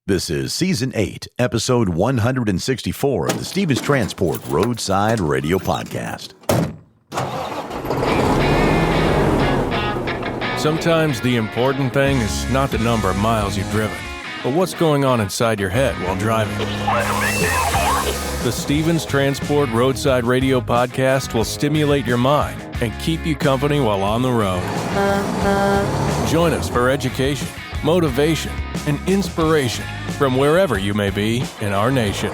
This is Season 8, Episode 164 of the Stevens Transport Roadside Radio Podcast. Sometimes the important thing is not the number of miles you've driven, but what's going on inside your head while driving. The Stevens Transport Roadside Radio Podcast will stimulate your mind and keep you company while on the road. Join us for education, motivation, and inspiration from wherever you may be in our nation.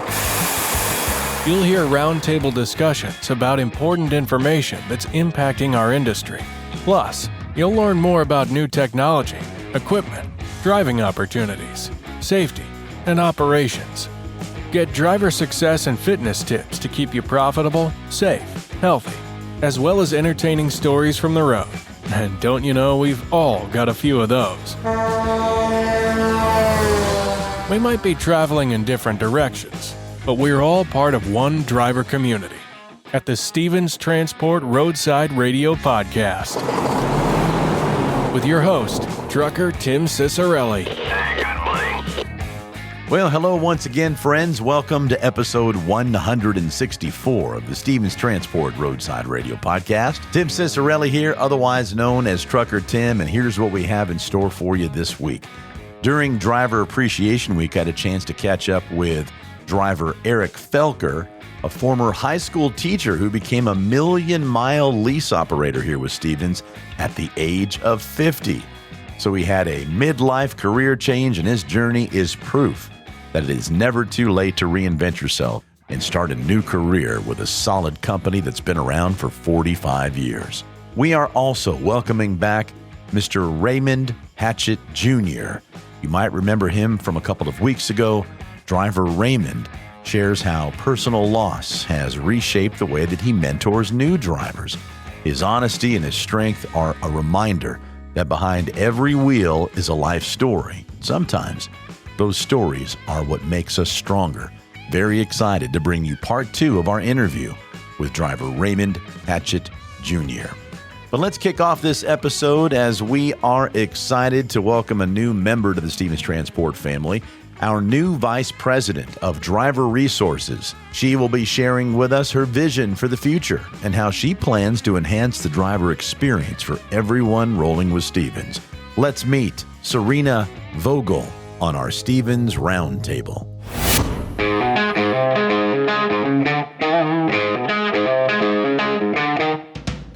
You'll hear roundtable discussions about important information that's impacting our industry. Plus, you'll learn more about new technology, equipment, driving opportunities, safety, and operations. Get driver success and fitness tips to keep you profitable, safe, healthy, as well as entertaining stories from the road. And don't you know, we've all got a few of those. We might be traveling in different directions, but we're all part of one driver community at the Stevens Transport Roadside Radio Podcast. With your host, trucker Tim Cicciarelli. Hey, good morning. Well, hello once again, friends. Welcome to episode 164 of the Stevens Transport Roadside Radio Podcast. Tim Cicciarelli here, otherwise known as Trucker Tim, and here's what we have in store for you this week. During Driver Appreciation Week, I had a chance to catch up with driver Eric Felker, a former high school teacher who became a million-mile lease operator here with Stevens at the age of 50. So he had a midlife career change, and his journey is proof that it is never too late to reinvent yourself and start a new career with a solid company that's been around for 45 years. We are also welcoming back Mr. Raymond Hatchett Jr. You might remember him from a couple of weeks ago. Driver Raymond shares how personal loss has reshaped the way that he mentors new drivers. His honesty and his strength are a reminder that behind every wheel is a life story. Sometimes those stories are what makes us stronger. Very excited to bring you part 2 of our interview with driver Raymond Hatchett Jr. But let's kick off this episode as we are excited to welcome a new member to the Stevens Transport family, our new Vice President of Driver Resources. She will be sharing with us her vision for the future and how she plans to enhance the driver experience for everyone rolling with Stevens. Let's meet Serena Vogel on our Stevens Roundtable.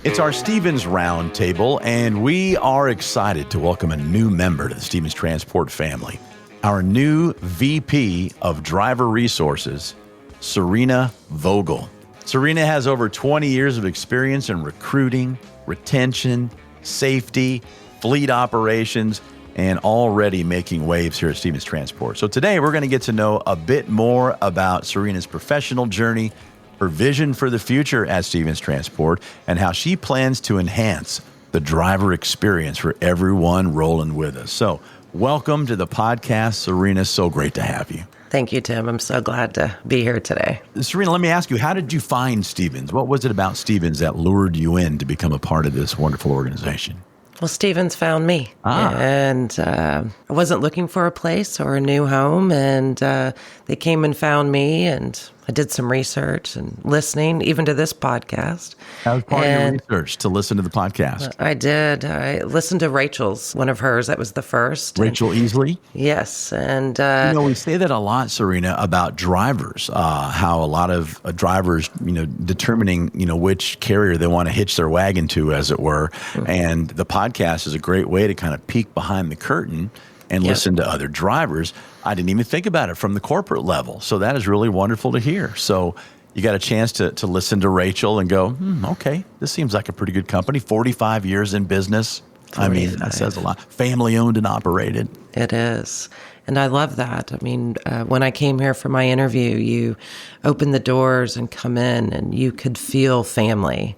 It's our Stevens Roundtable, and we are excited to welcome a new member to the Stevens Transport family. Our new VP of Driver Resources, Serena Vogel. Serena has over 20 years of experience in recruiting, retention, safety, fleet operations, and already making waves here at Stevens Transport. So today we're going to get to know a bit more about Serena's professional journey, her vision for the future at Stevens Transport, and how she plans to enhance the driver experience for everyone rolling with us. So welcome to the podcast, Serena. So great to have you. Thank you, Tim. I'm so glad to be here today. Serena, let me ask you, how did you find Stevens? What was it about Stevens that lured you in to become a part of this wonderful organization? Well, Stevens found me, and I wasn't looking for a place or a new home, and they came and found me, and I did some research and listening, even to this podcast. That was part of your research, to listen to the podcast. I did. I listened to Rachel's, one of hers. That was the first. Rachel Easley? Yes. And we say that a lot, Serena, about drivers, how a lot of drivers, determining, which carrier they want to hitch their wagon to, as it were. Mm-hmm. And the podcast is a great way to kind of peek behind the curtain and listen to other drivers. I didn't even think about it from the corporate level. So that is really wonderful to hear. So you got a chance to listen to Rachel and go, okay, this seems like a pretty good company. 45 years in business. 45. I mean, that says a lot. Family owned and operated. It is. And I love that. I mean, when I came here for my interview, you opened the doors and come in and you could feel family.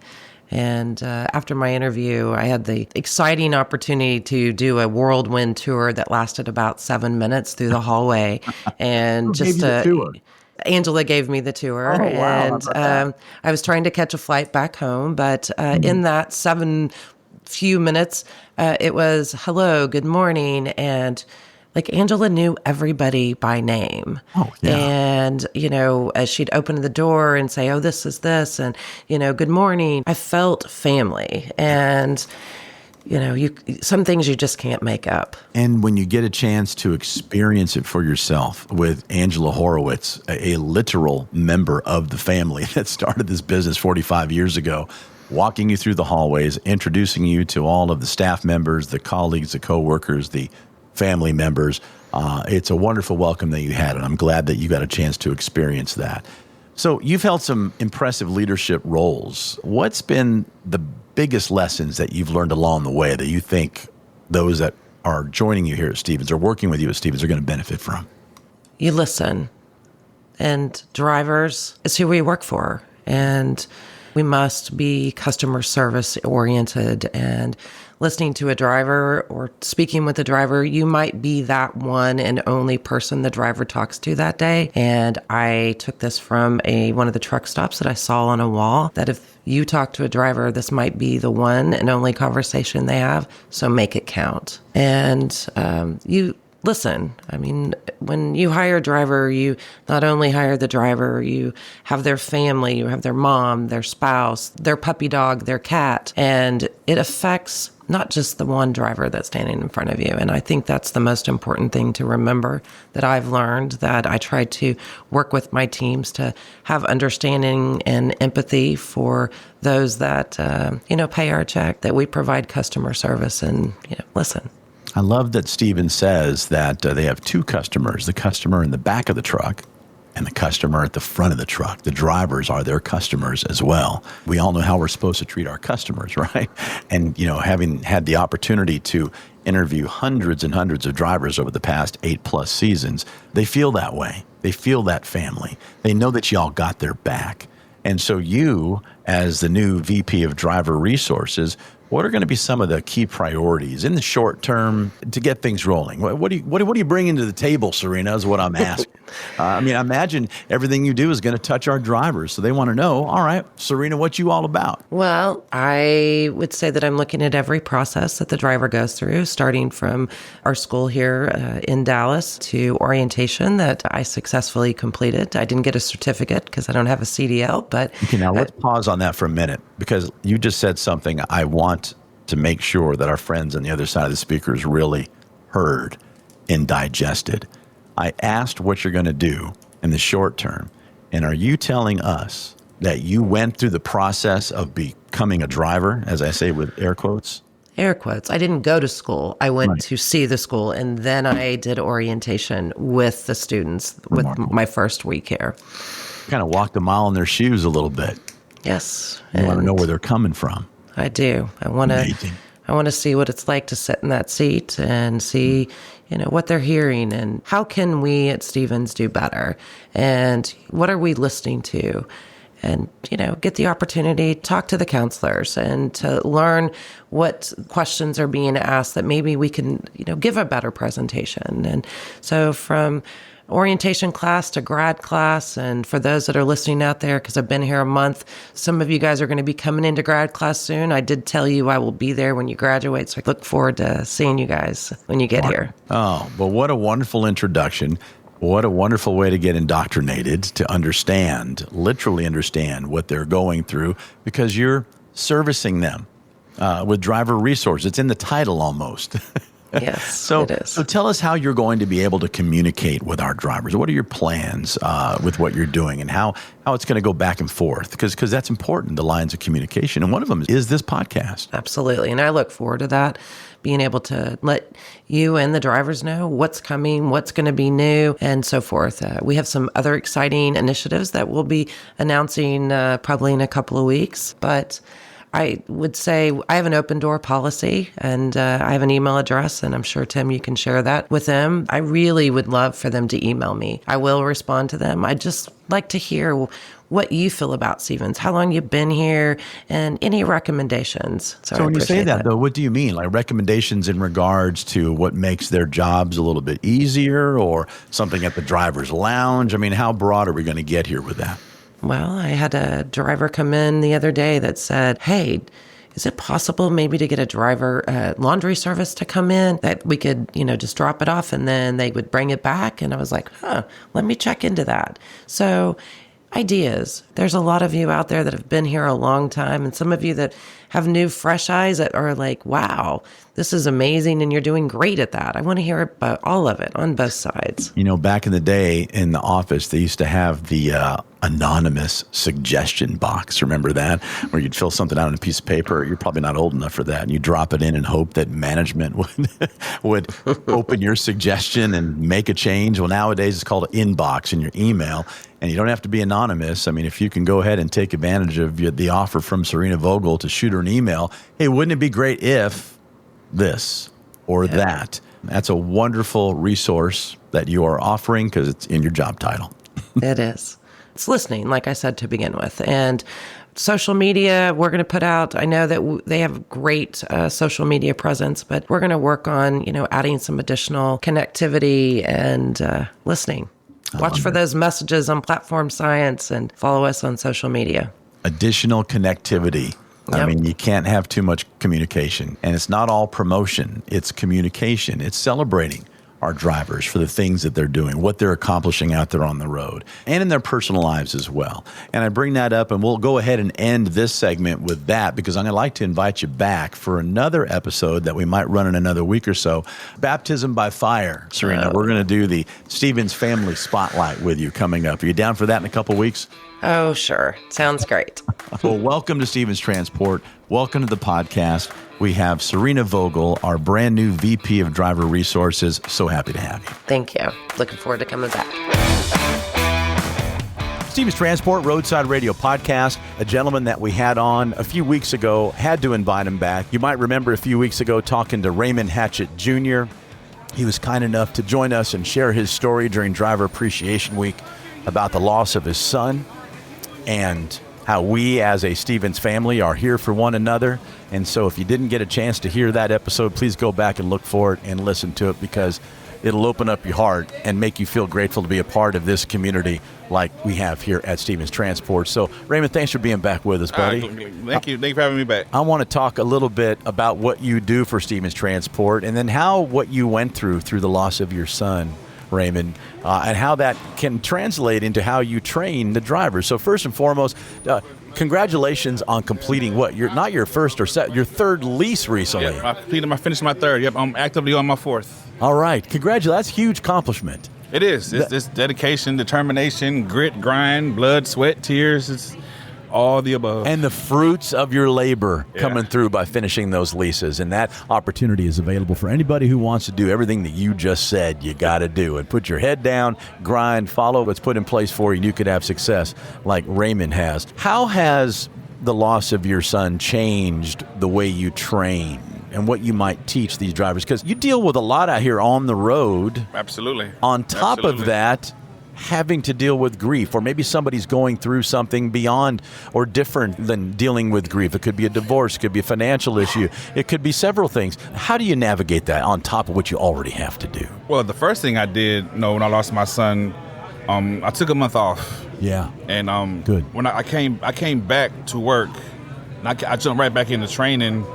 And after my interview, I had the exciting opportunity to do a whirlwind tour that lasted about 7 minutes through the hallway. And just Angela gave me the tour. Oh, wow. And I was trying to catch a flight back home. But in that few minutes, it was hello, good morning. And Like Angela knew everybody by name. Oh, yeah. And, as she'd open the door and say, oh, this is this, and, good morning, I felt family. And, some things you just can't make up. And when you get a chance to experience it for yourself with Angela Horowitz, a literal member of the family that started this business 45 years ago, walking you through the hallways, introducing you to all of the staff members, the colleagues, the coworkers, the family members. It's a wonderful welcome that you had, and I'm glad that you got a chance to experience that. So you've held some impressive leadership roles. What's been the biggest lessons that you've learned along the way that you think those that are joining you here at Stevens or working with you at Stevens are going to benefit from? You listen. And drivers is who we work for. And we must be customer service oriented, and listening to a driver or speaking with a driver, you might be that one and only person the driver talks to that day. And I took this from one of the truck stops that I saw on a wall, that if you talk to a driver, this might be the one and only conversation they have. So make it count. And you listen. I mean, when you hire a driver, you not only hire the driver, you have their family, you have their mom, their spouse, their puppy dog, their cat, and it affects not just the one driver that's standing in front of you. And I think that's the most important thing to remember that I've learned, that I try to work with my teams to have understanding and empathy for those that, pay our check, that we provide customer service and, listen. I love that Stephen says that they have two customers, the customer in the back of the truck and the customer at the front of the truck. The drivers are their customers as well. We all know how we're supposed to treat our customers, right? And, having had the opportunity to interview hundreds and hundreds of drivers over the past 8+ seasons, they feel that way. They feel that family. They know that y'all got their back. And so you, as the new VP of Driver Resources, what are going to be some of the key priorities in the short term to get things rolling? What do you bring into the table, Serena, is what I'm asking. I imagine everything you do is going to touch our drivers. So they want to know, all right, Serena, what you all about? Well, I would say that I'm looking at every process that the driver goes through, starting from our school here in Dallas to orientation that I successfully completed. I didn't get a certificate because I don't have a CDL, but... Okay, now let's pause on that for a minute, because you just said something I want to make sure that our friends on the other side of the speakers really heard and digested. I asked what you're going to do in the short term, and are you telling us that you went through the process of becoming a driver, as I say with air quotes? Air quotes. I didn't go to school. I went to see the school, and then I did orientation with the students with my first week here. Kind of walked a mile in their shoes a little bit. Yes. You want to know where they're coming from. I do. I want to see what it's like to sit in that seat and see, what they're hearing and how can we at Stevens do better, and what are we listening to, and, get the opportunity to talk to the counselors and to learn what questions are being asked that maybe we can, give a better presentation. And so from orientation class to grad class, and for those that are listening out there, because I've been here a month, some of you guys are going to be coming into grad class soon. I did tell you I will be there when you graduate, so I look forward to seeing you guys when you get here. Oh, well, what a wonderful introduction. What a wonderful way to get indoctrinated, to understand, literally understand what they're going through, because you're servicing them with driver resources. It's in the title almost. Yes, it is. So tell us how you're going to be able to communicate with our drivers. What are your plans with what you're doing, and how it's going to go back and forth? Because that's important, the lines of communication. And one of them is this podcast. Absolutely. And I look forward to that, being able to let you and the drivers know what's coming, what's going to be new, and so forth. We have some other exciting initiatives that we'll be announcing probably in a couple of weeks. But I would say I have an open door policy, and I have an email address, and I'm sure, Tim, you can share that with them. I really would love for them to email me. I will respond to them. I'd just like to hear what you feel about Stevens, how long you've been here, and any recommendations. So when you say that, though, what do you mean? Like recommendations in regards to what makes their jobs a little bit easier, or something at the driver's lounge? I mean, how broad are we going to get here with that? Well, I had a driver come in the other day that said, hey, is it possible maybe to get a driver laundry service to come in that we could, just drop it off and then they would bring it back? And I was like, let me check into that. So ideas. There's a lot of you out there that have been here a long time, and some of you that have new, fresh eyes that are like, wow, this is amazing, and you're doing great at that. I want to hear about all of it on both sides. Back in the day in the office, they used to have the anonymous suggestion box. Remember that? Where you'd fill something out on a piece of paper. You're probably not old enough for that. And you drop it in and hope that management would open your suggestion and make a change. Well, nowadays it's called an inbox in your email. And you don't have to be anonymous. I mean, if you can go ahead and take advantage of the offer from Serena Vogel to shoot her an email, hey, wouldn't it be great if this or that? That's a wonderful resource that you are offering because it's in your job title. It is. It's listening, like I said, to begin with. And social media, we're going to put out, I know that they have great social media presence, but we're going to work on, adding some additional connectivity and listening. Watch for those messages on Platform Science and follow us on social media. Additional connectivity. Yep. I mean, you can't have too much communication. And it's not all promotion. It's communication. It's celebrating our drivers for the things that they're doing, what they're accomplishing out there on the road, and in their personal lives as well. And I bring that up, and we'll go ahead and end this segment with that because I'm going to like to invite you back for another episode that we might run in another week or so. Baptism by Fire, Serena. We're going to do the Stevens Family Spotlight with you coming up. Are you down for that in a couple weeks? Oh, sure. Sounds great. Well, welcome to Stevens Transport. Welcome to the podcast. We have Serena Vogel, our brand new VP of Driver Resources. So happy to have you. Thank you. Looking forward to coming back. Stevens Transport Roadside Radio Podcast, a gentleman that we had on a few weeks ago, had to invite him back. You might remember a few weeks ago talking to Raymond Hatchett Jr. He was kind enough to join us and share his story during Driver Appreciation Week about the loss of his son and how we as a Stevens family are here for one another. And so if you didn't get a chance to hear that episode, please go back and look for it and listen to it because it'll open up your heart and make you feel grateful to be a part of this community like we have here at Stevens Transport. So, Raymond, thanks for being back with us, buddy. Thank you. Thank you for having me back. I want to talk a little bit about what you do for Stevens Transport and then how what you went through the loss of your son, Raymond, and how that can translate into how you train the drivers. So first and foremost, congratulations on completing not your first or your third lease recently. Yeah, I finished my third. Yep, I'm actively on my fourth. All right, congratulations. That's a huge accomplishment. It is. It's dedication, determination, grit, grind, blood, sweat, tears. It's all the above. And the fruits of your labor coming through by finishing those leases. And that opportunity is available for anybody who wants to do everything that you just said you got to do. And put your head down, grind, follow what's put in place for you, and you could have success like Raymond has. How has the loss of your son changed the way you train and what you might teach these drivers? Because you deal with a lot out here on the road. Absolutely. On top of that, having to deal with grief, or maybe somebody's going through something beyond or different than dealing with grief. It could be a divorce, it could be a financial issue, it could be several things. How do you navigate that on top of what you already have to do? Well, the first thing I did, when I lost my son, I took a month off. Yeah. And good. When I came back to work, and I jumped right back into training,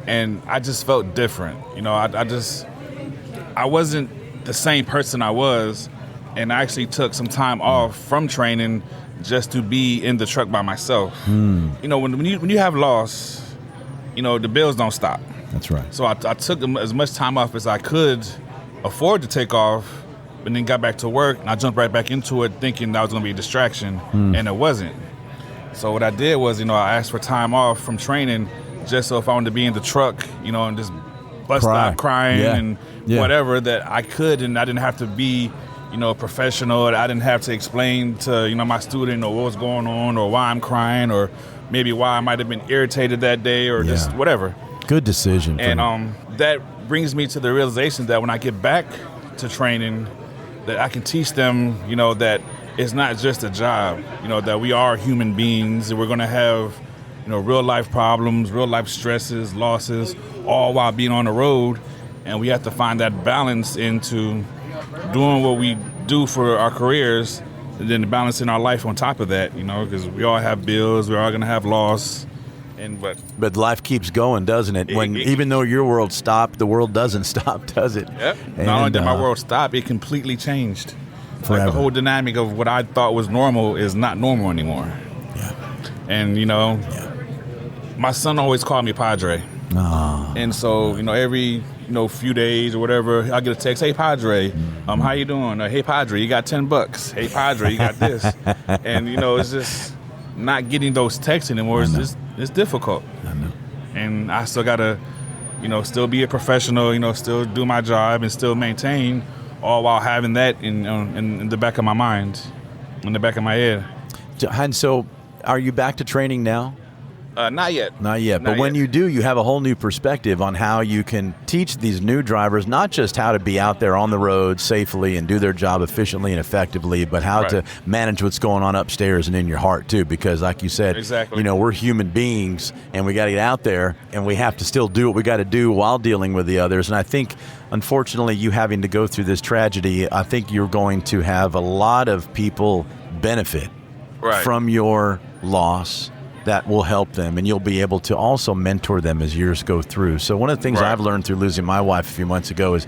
and I just felt different. I wasn't the same person I was. And I actually took some time off from training just to be in the truck by myself. When you have loss, the bills don't stop. That's right. So I took as much time off as I could afford to take off, but then got back to work, and I jumped right back into it thinking that was going to be a distraction, and it wasn't. So what I did was, I asked for time off from training just so if I wanted to be in the truck, and just bust out crying and whatever, that I could, and I didn't have to be professional. I didn't have to explain to, my student or what was going on or why I'm crying or maybe why I might have been irritated that day or just whatever. Good decision. And that brings me to the realization that when I get back to training, that I can teach them, that it's not just a job, that we are human beings and we're going to have, real life problems, real life stresses, losses, all while being on the road. And we have to find that balance into doing what we do for our careers, and then balancing our life on top of that, because we all have bills, we're all going to have loss, But life keeps going, doesn't it? Even though your world stopped, the world doesn't stop, does it? Yep. Not only did my world stop, it completely changed. Forever. Like the whole dynamic of what I thought was normal is not normal anymore. Yeah. And, my son always called me Padre. Oh. And so, every, few days or whatever, I get a text, hey, Padre, how you doing? Hey, Padre, you got $10. Hey, Padre, you got this. And, it's just not getting those texts anymore. It's difficult. I know. And I still got to, still be a professional, still do my job and still maintain, all while having that in the back of my mind, in the back of my head. And so, are you back to training now? Not yet. But when you do, you have a whole new perspective on how you can teach these new drivers not just how to be out there on the road safely and do their job efficiently and effectively, but how to manage what's going on upstairs and in your heart too. Because like you said, exactly. We're human beings and we got to get out there and we have to still do what we got to do while dealing with the others. And I think, unfortunately, you having to go through this tragedy, I think you're going to have a lot of people benefit from your loss that will help them, and you'll be able to also mentor them as years go through. So one of the things I've learned through losing my wife a few months ago is,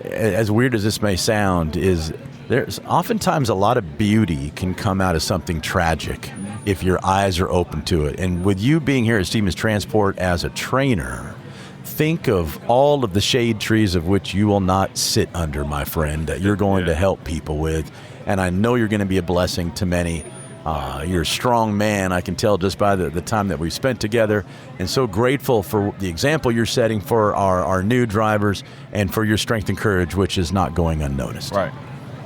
as weird as this may sound, is there's oftentimes a lot of beauty can come out of something tragic if your eyes are open to it. And with you being here at Stevens Transport as a trainer, think of all of the shade trees of which you will not sit under, my friend, that you're going to help people with. And I know you're going to be a blessing to many. You're a strong man, I can tell just by the time that we've spent together, and so grateful for the example you're setting for our new drivers and for your strength and courage, which is not going unnoticed. Right.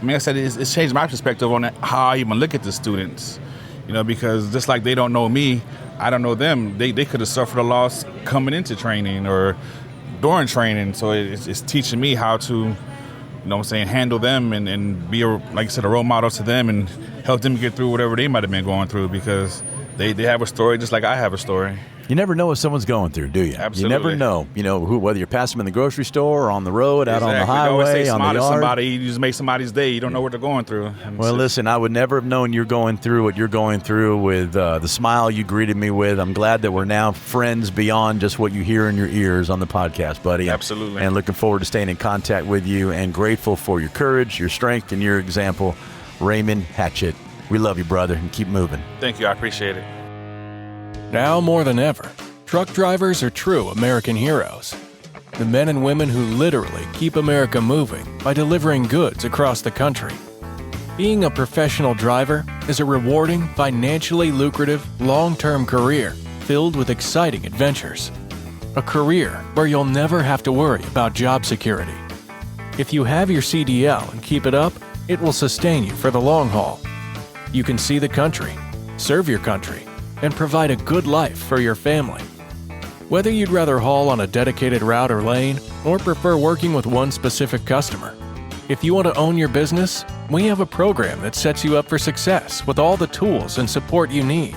I said it's changed my perspective on how I even look at the students, because just like they don't know me, I don't know them. They could have suffered a loss coming into training or during training, so it's teaching me how to, handle them and be, like I said, a role model to them and help them get through whatever they might have been going through, because they have a story just like I have a story. You never know what someone's going through, do you? Absolutely. You never know. Whether you're passing them in the grocery store or on the road, out on the highway, on the yard. Somebody, you just make somebody's day. You don't know what they're going through. Listen, I would never have known you're going through what you're going through with the smile you greeted me with. I'm glad that we're now friends beyond just what you hear in your ears on the podcast, buddy. Absolutely. And looking forward to staying in contact with you, and grateful for your courage, your strength, and your example. Raymond Hatchett, we love you, brother, and keep moving. Thank you. I appreciate it. Now more than ever, truck drivers are true American heroes. The men and women who literally keep America moving by delivering goods across the country. Being a professional driver is a rewarding, financially lucrative, long-term career filled with exciting adventures. A career where you'll never have to worry about job security. If you have your CDL and keep it up, it will sustain you for the long haul. You can see the country, serve your country, and provide a good life for your family. Whether you'd rather haul on a dedicated route or lane, or prefer working with one specific customer, if you want to own your business, we have a program that sets you up for success with all the tools and support you need.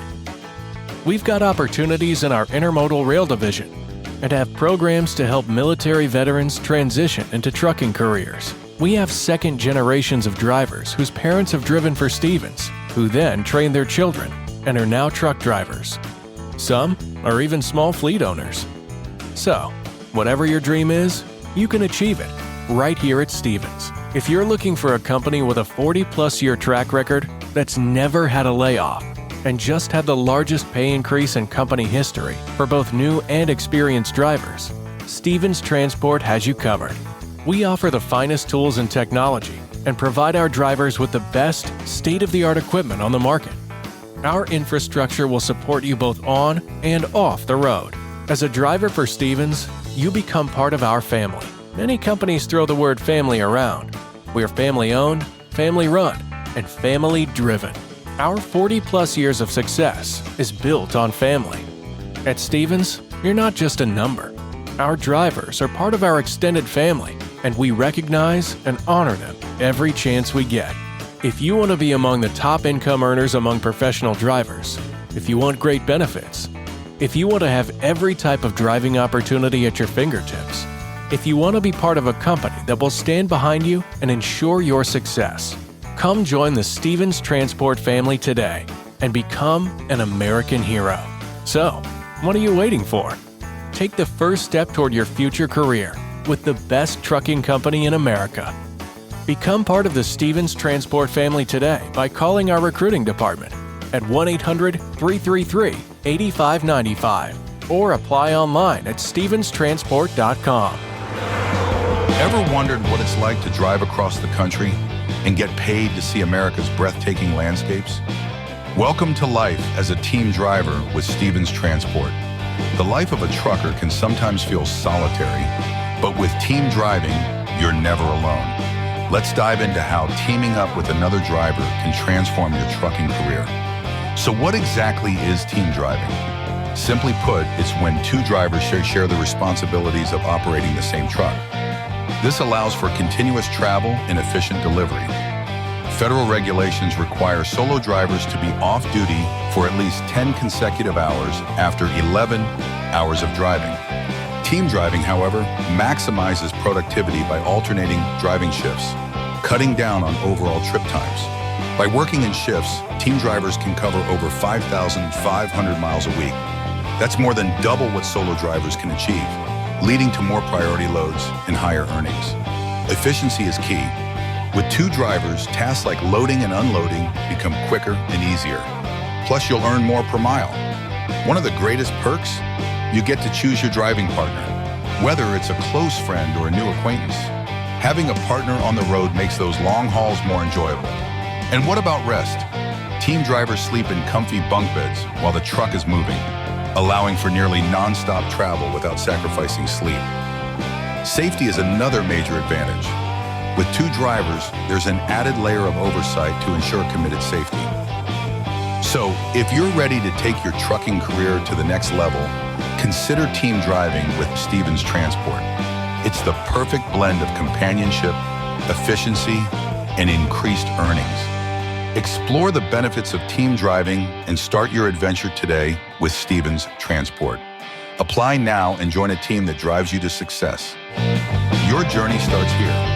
We've got opportunities in our intermodal rail division and have programs to help military veterans transition into trucking careers. We have second generations of drivers whose parents have driven for Stevens, who then trained their children and are now truck drivers. Some are even small fleet owners. So, whatever your dream is, you can achieve it right here at Stevens. If you're looking for a company with a 40-plus year track record that's never had a layoff and just had the largest pay increase in company history for both new and experienced drivers, Stevens Transport has you covered. We offer the finest tools and technology and provide our drivers with the best state-of-the-art equipment on the market. Our infrastructure will support you both on and off the road. As a driver for Stevens, you become part of our family. Many companies throw the word family around. We're family-owned, family-run, and family-driven. Our 40-plus years of success is built on family. At Stevens, you're not just a number. Our drivers are part of our extended family, and we recognize and honor them every chance we get. If you want to be among the top income earners among professional drivers, if you want great benefits, if you want to have every type of driving opportunity at your fingertips, if you want to be part of a company that will stand behind you and ensure your success, come join the Stevens Transport family today and become an American hero. So, What are you waiting for? Take the first step toward your future career with the best trucking company in America. Become part of the Stevens Transport family today by calling our recruiting department at 1-800-333-8595 or apply online at stevenstransport.com. Ever wondered what it's like to drive across the country and get paid to see America's breathtaking landscapes? Welcome to life as a team driver with Stevens Transport. The life of a trucker can sometimes feel solitary, but with team driving, you're never alone. Let's dive into how teaming up with another driver can transform your trucking career. So what exactly is team driving? Simply put, it's when two drivers share the responsibilities of operating the same truck. This allows for continuous travel and efficient delivery. Federal regulations require solo drivers to be off-duty for at least 10 consecutive hours after 11 hours of driving. Team driving, however, maximizes productivity by alternating driving shifts, cutting down on overall trip times. By working in shifts, team drivers can cover over 5,500 miles a week. That's more than double what solo drivers can achieve, leading to more priority loads and higher earnings. Efficiency is key. With two drivers, tasks like loading and unloading become quicker and easier. Plus, you'll earn more per mile. One of the greatest perks? You get to choose your driving partner, whether it's a close friend or a new acquaintance. Having a partner on the road makes those long hauls more enjoyable. And what about rest? Team drivers sleep in comfy bunk beds while the truck is moving, allowing for nearly non-stop travel without sacrificing sleep. Safety is another major advantage. With two drivers, there's an added layer of oversight to ensure committed safety. So, if you're ready to take your trucking career to the next level, consider team driving with Stevens Transport. It's the perfect blend of companionship, efficiency, and increased earnings. Explore the benefits of team driving and start your adventure today with Stevens Transport. Apply now and join a team that drives you to success. Your journey starts here.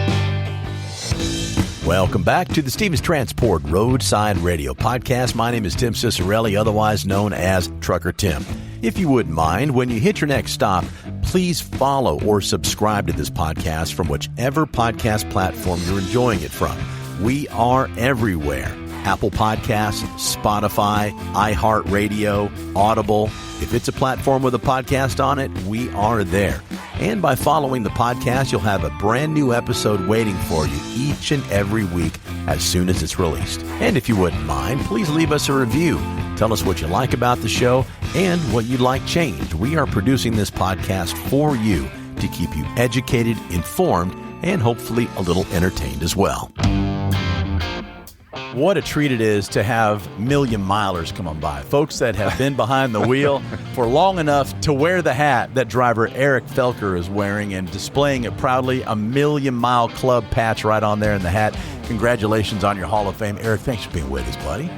Welcome back to the Stevens Transport Roadside Radio Podcast. My name is Tim Cicciarelli, otherwise known as Trucker Tim. If you wouldn't mind, when you hit your next stop, please follow or subscribe to this podcast from whichever podcast platform you're enjoying it from. We are everywhere. Apple Podcasts, Spotify, iHeartRadio, Audible. If it's a platform with a podcast on it, we are there. And by following the podcast, you'll have a brand new episode waiting for you each and every week as soon as it's released. And if you wouldn't mind, please leave us a review. Tell us what you like about the show and what you'd like changed. We are producing this podcast for you to keep you educated, informed, and hopefully a little entertained as well. What a treat it is to have million milers come on by. Folks that have been behind the wheel for long enough to wear the hat that driver Eric Felker is wearing and displaying it proudly, a Million Mile Club patch right on there in the hat. Congratulations on your Hall of Fame. Eric, thanks for being with us, buddy.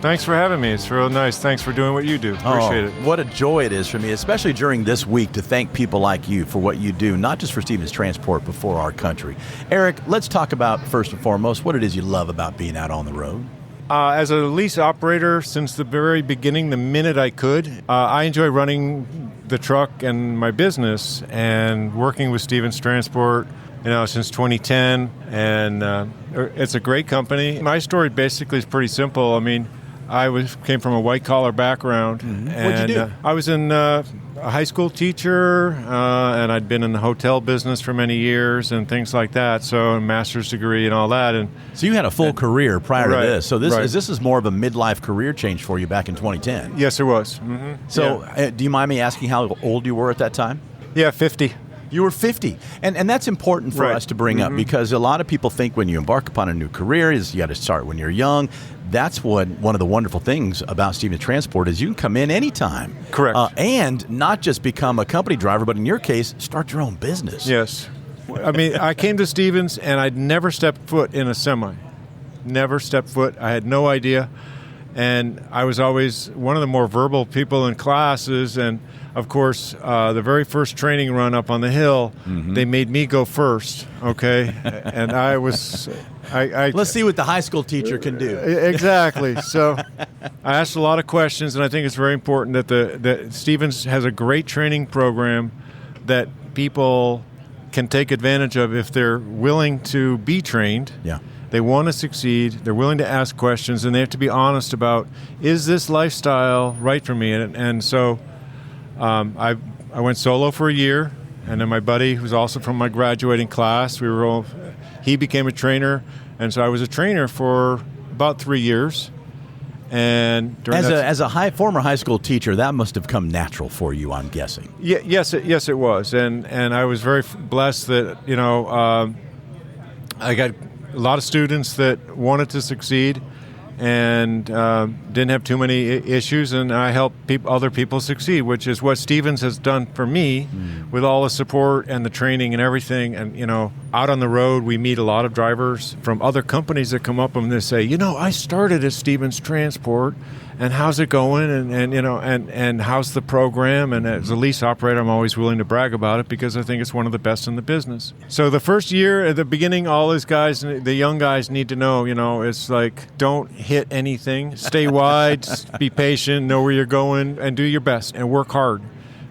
Thanks for having me. It's real nice. Thanks for doing what you do. Appreciate it. What a joy it is for me, especially during this week, to thank people like you for what you do, not just for Stevens Transport, but for our country. Eric, let's talk about, first and foremost, what it is you love about being out on the road. As a lease operator, since the very beginning, the minute I could, I enjoy running the truck and my business and working with Stevens Transport, since 2010. And it's a great company. My story basically is pretty simple. I mean, I came from a white-collar background. Mm-hmm. And, what'd you do? I was a high school teacher, and I'd been in the hotel business for many years and things like that, so a master's degree and all that. And so you had a full career prior to this. So this right. is more of a midlife career change for you back in 2010. Yes, it was. Mm-hmm. So do you mind me asking how old you were at that time? Yeah, 50. You were 50. And that's important for us to bring up because a lot of people think when you embark upon a new career is you got to start when you're young. That's one of the wonderful things about Stevens Transport is you can come in anytime. Correct. And not just become a company driver, but in your case, start your own business. Yes. I mean, I came to Stevens and I'd never stepped foot in a semi. Never stepped foot. I had no idea. And I was always one of the more verbal people in classes. And, of course, the very first training run up on the hill, they made me go first, okay? And I was Let's see what the high school teacher can do. Exactly. So I asked a lot of questions, and I think it's very important that Stevens has a great training program that people can take advantage of if they're willing to be trained. Yeah. They want to succeed. They're willing to ask questions, and they have to be honest about, is this lifestyle right for me? And so I went solo for a year, and then my buddy, who's also from my graduating class, he became a trainer, and so I was a trainer for about 3 years. And as a former high school teacher, that must have come natural for you, I'm guessing. Yes, it was, and I was very blessed that I got a lot of students that wanted to succeed and didn't have too many issues, and I helped other people succeed, which is what Stevens has done for me with all the support and the training and everything. And, out on the road, we meet a lot of drivers from other companies that come up and they say, I started at Stevens Transport, and how's it going? And how's the program? And as a lease operator, I'm always willing to brag about it because I think it's one of the best in the business. So the first year, at the beginning, all these guys, the young guys need to know, it's like, don't hit anything. Stay wide, be patient, know where you're going, and do your best, and work hard.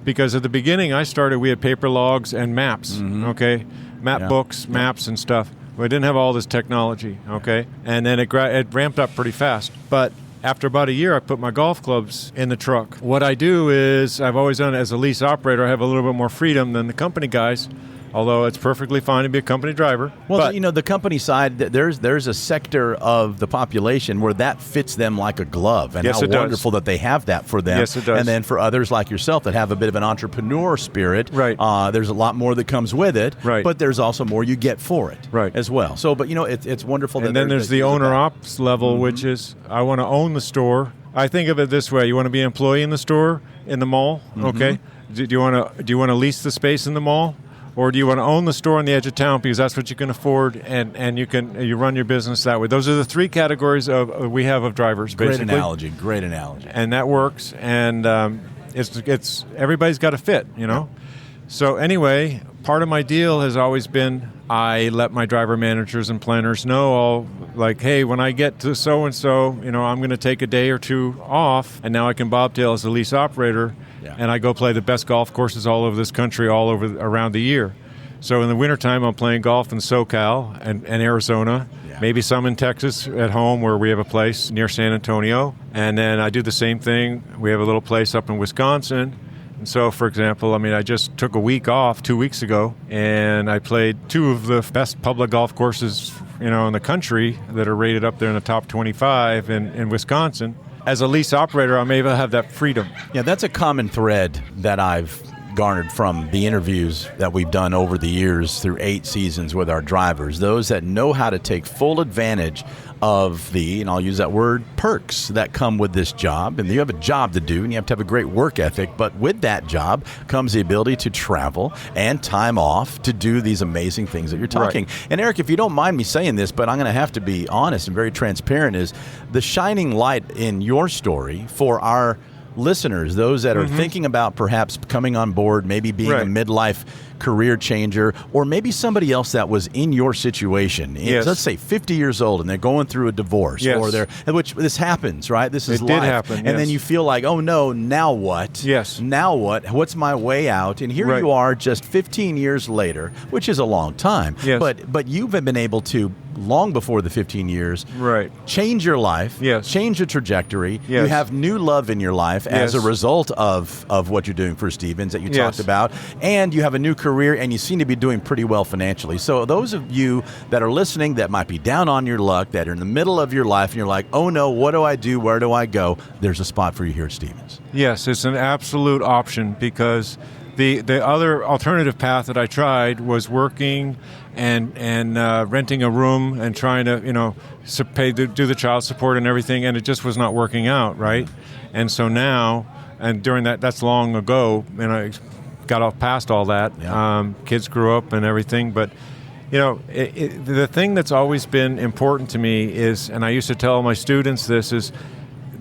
Because at the beginning, we had paper logs and maps, okay? Books, maps, and stuff. We didn't have all this technology, okay? And then it ramped up pretty fast. But after about a year, I put my golf clubs in the truck. What I do is, I've always done as a lease operator, I have a little bit more freedom than the company guys, although it's perfectly fine to be a company driver. Well, the company side, there's a sector of the population where that fits them like a glove, and how wonderful that they have that for them. Yes, it does. And then for others like yourself that have a bit of an entrepreneur spirit, right. There's a lot more that comes with it, right. But there's also more you get for it, right. as well. So, but it's wonderful. And then there's the owner ops level, which is I want to own the store. I think of it this way: you want to be an employee in the store, in the mall, okay? Do you want to lease the space in the mall? Or do you want to own the store on the edge of town because that's what you can afford, and you run your business that way? Those are the three categories we have of drivers. Basically. Great analogy, and that works. And it's everybody's got to fit, So anyway, part of my deal has always been I let my driver managers and planners know, hey, when I get to so and so, I'm going to take a day or two off, and now I can bobtail as a lease operator. Yeah. And I go play the best golf courses all over this country, around the year. So in the wintertime, I'm playing golf in SoCal and Arizona, maybe some in Texas at home where we have a place near San Antonio. And then I do the same thing. We have a little place up in Wisconsin. And so, for example, I just took a week off 2 weeks ago, and I played two of the best public golf courses, in the country that are rated up there in the top 25 in Wisconsin. As a lease operator, I'm able to have that freedom. Yeah, that's a common thread that I've garnered from the interviews that we've done over the years through 8 seasons with our drivers. Those that know how to take full advantage of and I'll use that word, perks that come with this job. And you have a job to do, and you have to have a great work ethic. But with that job comes the ability to travel and time off to do these amazing things that you're talking. Right. And Eric, if you don't mind me saying this, but I'm going to have to be honest and very transparent, is the shining light in your story for our listeners, those that are thinking about perhaps coming on board, maybe being a midlife career changer, or maybe somebody else that was in your situation. Yes. Let's say 50 years old and they're going through a divorce, or which this happens, right? This is life. Did happen, and then you feel like, oh no, now what? Yes. Now what? What's my way out? And here you are just 15 years later, which is a long time. Yes. But you've been able to, long before the 15 years, change your life, change the trajectory. You have new love in your life as a result of what you're doing for Stevens that you talked about, and you have a new career, and you seem to be doing pretty well financially. So those of you that are listening that might be down on your luck, that are in the middle of your life, and you're like, oh no, what do I do? Where do I go? There's a spot for you here at Stevens. Yes, it's an absolute option, because the other alternative path that I tried was working and renting a room and trying to do the child support and everything, and it just was not working out, right? And so now, and during that's long ago, and I got off past all that. Kids grew up and everything, but the thing that's always been important to me is, and I used to tell my students this, is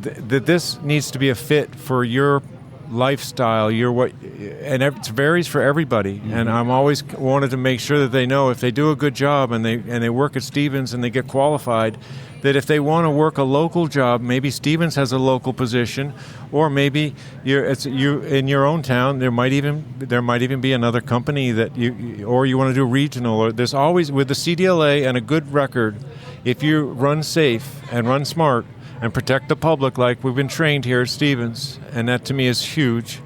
that this needs to be a fit for your lifestyle, and it varies for everybody. Mm-hmm. And I'm always wanted to make sure that they know if they do a good job and they work at Stevens and they get qualified, that if they want to work a local job, maybe Stevens has a local position, or maybe you in your own town. There might even be another company that you want to do regional. Or there's always, with the CDLA and a good record, if you run safe and run smart and protect the public like we've been trained here at Stevens, and that to me is huge,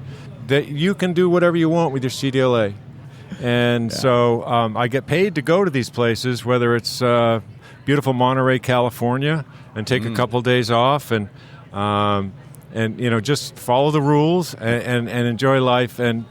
that you can do whatever you want with your CDLA. And so I get paid to go to these places, whether it's beautiful Monterey, California, and take a couple of days off and just follow the rules and enjoy life. And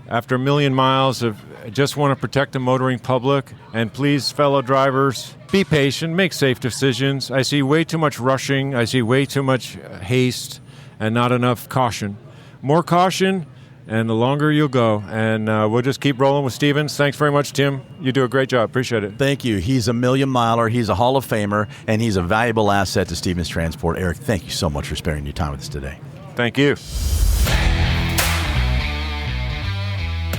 after 1 million miles of just want to protect the motoring public, and please, fellow drivers, be patient, make safe decisions. I see way too much rushing. I see way too much haste and not enough caution. More caution, and the longer you'll go. And we'll just keep rolling with Stevens. Thanks very much, Tim. You do a great job. Appreciate it. Thank you. He's a 1 million miler. He's a Hall of Famer, and he's a valuable asset to Stevens Transport. Eric, thank you so much for sparing your time with us today. Thank you.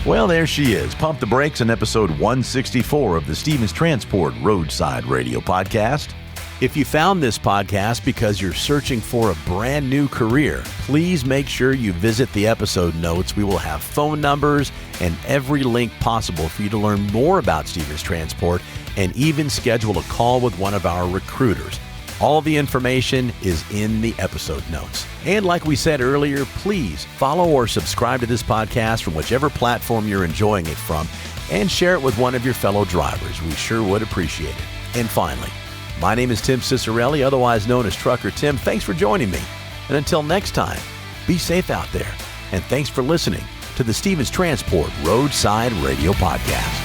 Well, there she is. Pump the Brakes in episode 164 of the Stevens Transport Roadside Radio Podcast. If you found this podcast because you're searching for a brand new career, please make sure you visit the episode notes. We will have phone numbers and every link possible for you to learn more about Stevens Transport and even schedule a call with one of our recruiters. All the information is in the episode notes. And like we said earlier, please follow or subscribe to this podcast from whichever platform you're enjoying it from, and share it with one of your fellow drivers. We sure would appreciate it. And finally, my name is Tim Cicciarelli, otherwise known as Trucker Tim. Thanks for joining me. And until next time, be safe out there. And thanks for listening to the Stevens Transport Roadside Radio Podcast.